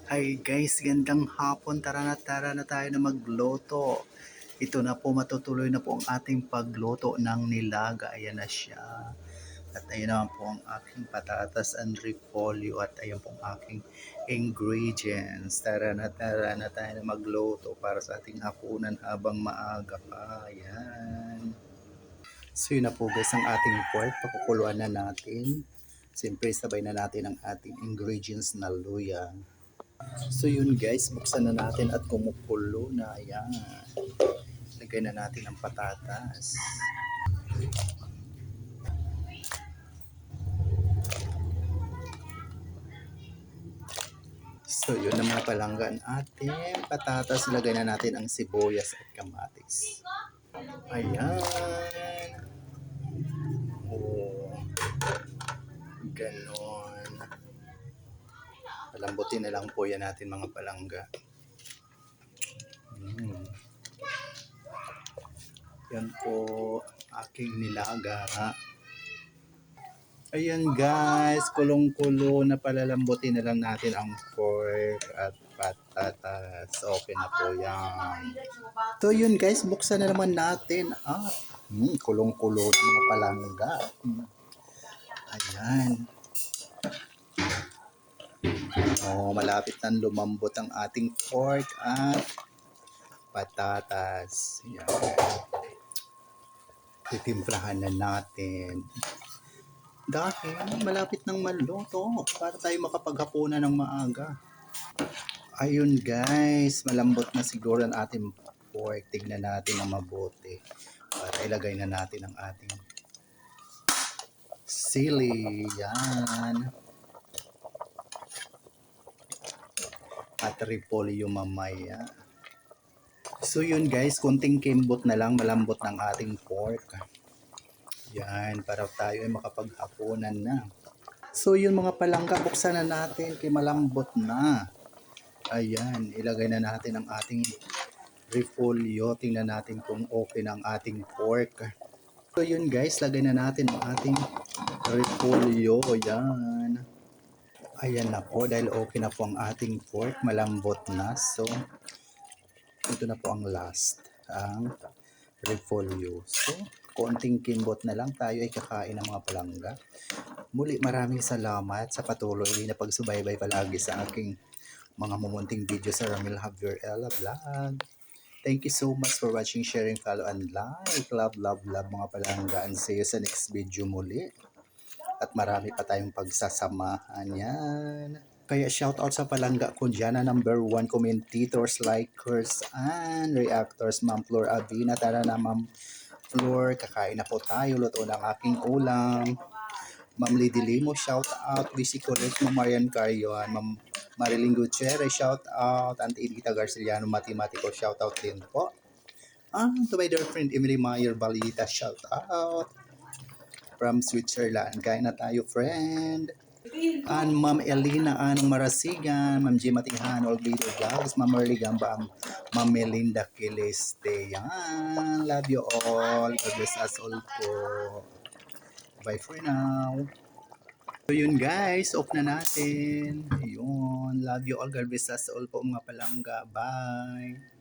Hi guys, gandang hapon. Tara na tayo na magluto. Ito na po, matutuloy na po ang ating pagluto ng nilaga. Ayan na siya. At ayan naman po ang aking patatas and repolyo. At ayan po ang aking ingredients. Tara na tayo na magluto para sa ating hapunan habang maaga pa. Ayan. So yun na po guys ang ating pork. Pakukuluan na natin. Siyempre sabay na natin ang ating ingredients na luya. So yun guys, buksan na natin at kumukulo na. Ayan. Lagay na natin ang patatas. So yun na mga palanggan ating patatas. Lagay na natin ang sibuyas at kamatis. Ayan. Oh, ganon. Palambutin na lang po yan natin mga palangga. Yan po aking nilaga. Ayan guys, kulong-kulo na palalambutin na lang natin ang pork at patatas. Okay na po yan. So yun guys, buksan na naman natin. Kulong-kulo na mga palangga. Ayan. Malapit na lumambot ang ating pork at patatas. Ayan. Titimplahan na natin. Dahil malapit nang maluto para tayo makapaghapunan ng maaga. Ayun guys, malambot na siguro ang ating pork. Tignan natin ng mabuti para ilagay na natin ang ating sili. Yan. At repolyo mamaya. So yun guys, kunting kimbot na lang, malambot ng ating pork. Yan, para tayo ay makapaghapunan na. So yun mga palangga, buksan na natin kay malambot na. Ayan, ilagay na natin ang ating repolyo. Tingnan natin kung okay na ang ating pork. So yun guys, lagay na natin ang ating repolyo. Ayan. Ayan na po, dahil okay na po ang ating pork, malambot na. So, ito na po ang last, ang repolyo. So, konting kimbot na lang tayo ay kakain ng mga palangga. Muli maraming salamat sa patuloy na pagsubaybay palagi sa aking mga mumunting video sa Ramil Javier Ella Vlog. Thank you so much for watching, sharing, follow, and like. Love mga palangga. And see you sa next video muli. At marami pa tayong pagsasamahan yan. Kaya shoutout sa palangga ko dyan na #1 commentators, likers, and reactors. Ma'am Flor Avina. Tara na Ma'am Flor, kakain na po tayo. Luto ng aking ulam. Ma'am Lady Limo, shoutout. Bisi Correct, Ma'am Marian Carrion. Ma'am Marilyn Gutierrez, shoutout. Auntie Edita Garciliano, Matematiko, shoutout din po. To my dear friend Emily Mayer Balita, shoutout. From Switzerland. Kain na tayo, friend. And Ma'am Elina Anong Marasigan, Ma'am G. Matihan, All Video Vlogs, Ma'am Merly Gamba, Ma'am Melinda Kileste. Yan. Love you all. God bless us all po. Bye for now. So yun guys, off na natin. Yun. Love you all. God bless us all po mga palangga. Bye.